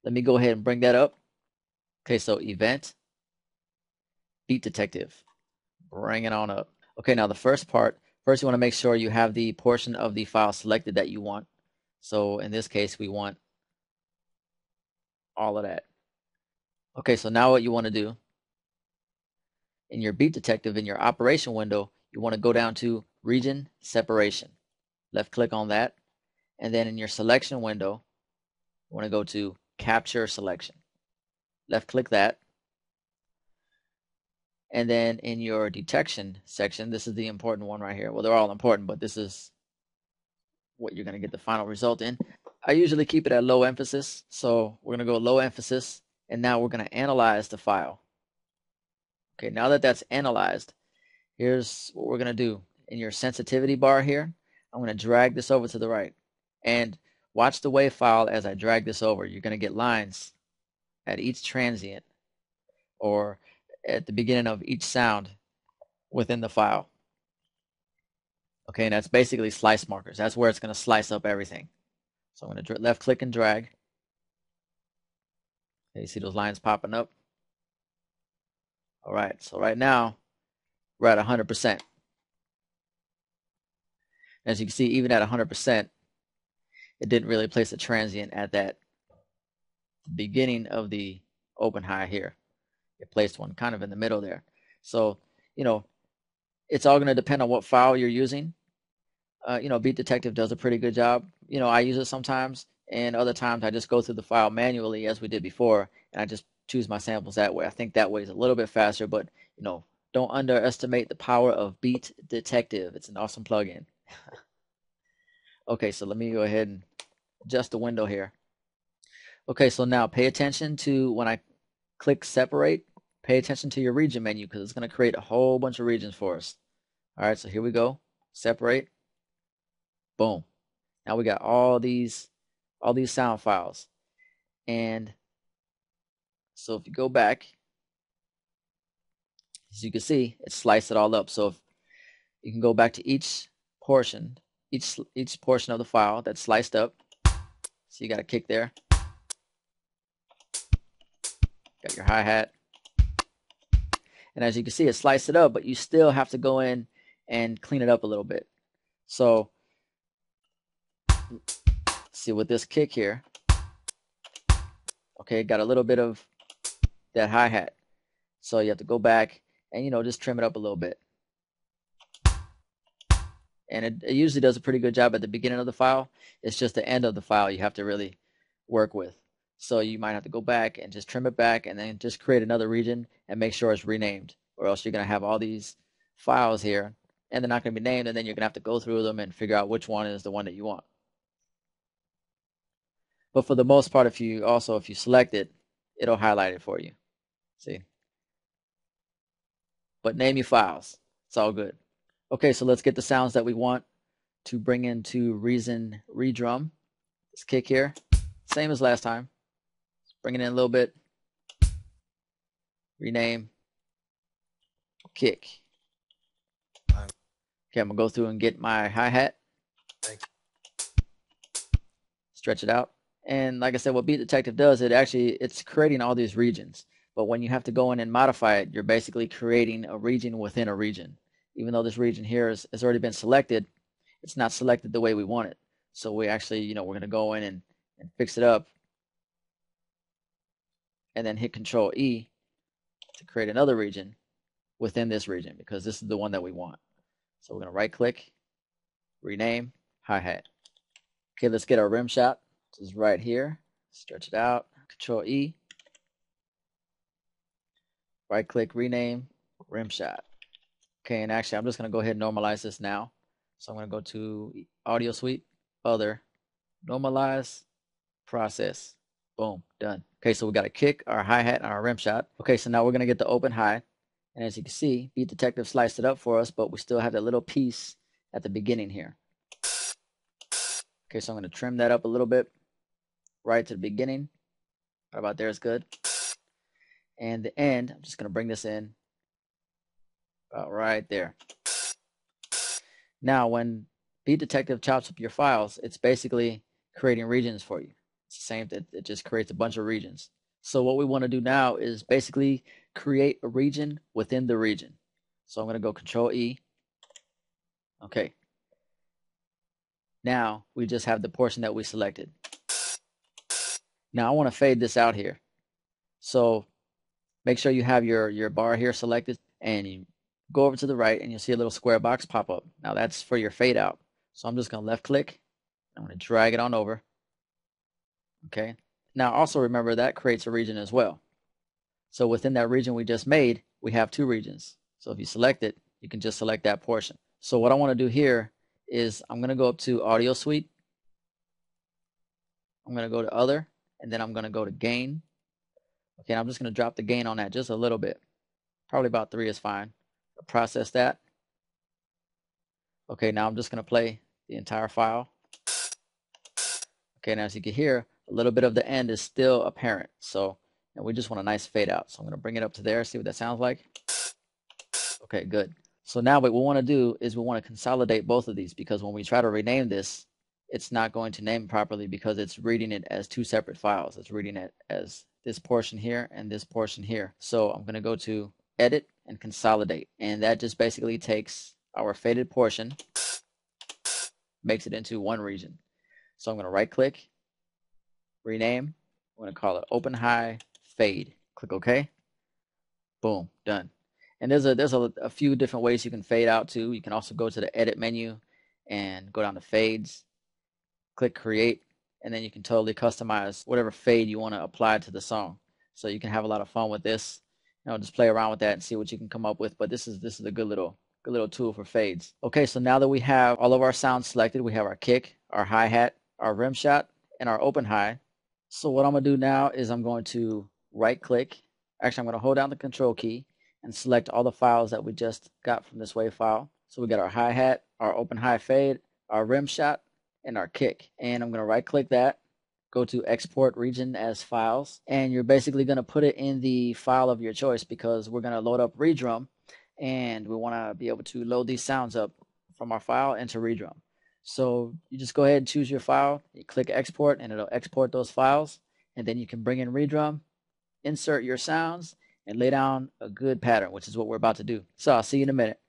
Let me go ahead and bring that up. Okay, so event, beat detective. Bring it on up. Okay, now the first part, first you want to make sure you have the portion of the file selected that you want. So in this case, we want all of that. Okay, so now what you want to do, in your beat detective, in your operation window, you want to go down to region separation. Left click on that. And then in your selection window, you want to go to capture selection. Left click that. And then in your detection section, this is the important one right here. Well, they're all important, but this is what you're going to get the final result in. I usually keep it at low emphasis. So we're going to go low emphasis. And now we're going to analyze the file. Okay, now that that's analyzed, here's what we're going to do. In your sensitivity bar here, I'm going to drag this over to the right. And watch the wave file as I drag this over. You're going to get lines at each transient or at the beginning of each sound within the file. Okay, and that's basically slice markers. That's where it's going to slice up everything. So I'm going to left click and drag. Okay, you see those lines popping up? All right, so right now we're at 100%. As you can see, even at 100%, it didn't really place a transient at that beginning of the open high here. It placed one kind of in the middle there. So, it's all going to depend on what file you're using. Beat Detective does a pretty good job. I use it sometimes, and other times I just go through the file manually as we did before, and I just choose my samples that way. I think that way is a little bit faster, but don't underestimate the power of Beat Detective. It's an awesome plugin. Okay, so let me go ahead and adjust the window here. Okay, so now pay attention to when I click separate, pay attention to your region menu because it's going to create a whole bunch of regions for us. All right, so here we go. Separate. Boom. Now we got all these sound files. And so if you go back, as you can see, it sliced it all up. So if you can go back to each portion of the file that's sliced up. So you got a kick there. Got your hi-hat. And as you can see, it sliced it up, but you still have to go in and clean it up a little bit. So see with this kick here, okay, got a little bit of that hi-hat. So you have to go back and, just trim it up a little bit. And it usually does a pretty good job at the beginning of the file. It's just the end of the file you have to really work with. So you might have to go back and just trim it back and then just create another region and make sure it's renamed, or else you're going to have all these files here and they're not going to be named, and then you're going to have to go through them and figure out which one is the one that you want. But for the most part, if you select it, it'll highlight it for you. See? But name your files. It's all good. Okay, so let's get the sounds that we want to bring into Reason Redrum. This kick here, same as last time. Bring it in a little bit. Rename. Kick. Okay, I'm going to go through and get my hi-hat. Stretch it out. And like I said, what Beat Detective does, it's creating all these regions. But when you have to go in and modify it, you're basically creating a region within a region. Even though this region here has already been selected, it's not selected the way we want it. So we actually, we're going to go in and fix it up. And then hit Control E to create another region within this region, because this is the one that we want. So we're going to right click, rename, hi-hat. Okay, let's get our rim shot. This is right here. Stretch it out, Control E. Right click, rename, rim shot. Okay, and actually I'm just going to go ahead and normalize this now. So I'm going to go to Audio Suite, Other, Normalize, Process. Boom, done. Okay, so we got a kick, our hi-hat, and our rim shot. Okay, so now we're going to get the open high. And as you can see, Beat Detective sliced it up for us, but we still have that little piece at the beginning here. Okay, so I'm going to trim that up a little bit, right to the beginning. Right about there is good. And the end, I'm just going to bring this in about right there. Now, when Beat Detective chops up your files, it's basically creating regions for you. It's the same, it just creates a bunch of regions. So what we want to do now is basically create a region within the region. So I'm going to go Control E. Okay. Now we just have the portion that we selected. Now I want to fade this out here. So make sure you have your bar here selected, and you go over to the right and you'll see a little square box pop up. Now that's for your fade out. So I'm just going to left click. I'm going to drag it on over. Okay. Now also remember that creates a region as well. So within that region we just made, we have two regions. So if you select it, you can just select that portion. So what I want to do here is I'm going to go up to Audio Suite. I'm going to go to Other, and then I'm going to go to Gain. Okay, and I'm just going to drop the gain on that just a little bit. Probably about 3 is fine. Process that. Okay, now I'm just going to play the entire file. Okay, now as you can hear, a little bit of the end is still apparent. So, and we just want a nice fade out. So I'm going to bring it up to there, see what that sounds like. Okay, good. So now what we want to do is we want to consolidate both of these, because when we try to rename this, it's not going to name it properly because it's reading it as two separate files. It's reading it as this portion here and this portion here. So I'm going to go to Edit and Consolidate. And that just basically takes our faded portion, makes it into one region. So I'm going to right click, rename. I'm going to call it Open High Fade. Click OK. Boom, done. And there's a few different ways you can fade out too. You can also go to the Edit menu and go down to Fades, click Create, and then you can totally customize whatever fade you want to apply to the song. So you can have a lot of fun with this. Just play around with that and see what you can come up with. But this is a good little tool for fades. Okay, so now that we have all of our sounds selected, we have our kick, our hi-hat, our rim shot, and our open high. So what I'm going to do now is I'm going to right click. Actually, I'm going to hold down the Control key and select all the files that we just got from this WAV file. So we got our hi-hat, our open high fade, our rim shot, and our kick. And I'm going to right click that, go to Export Region as Files, and you're basically going to put it in the file of your choice, because we're going to load up Redrum, and we want to be able to load these sounds up from our file into Redrum. So you just go ahead and choose your file, you click Export, and it'll export those files, and then you can bring in Redrum, insert your sounds, and lay down a good pattern, which is what we're about to do. So I'll see you in a minute.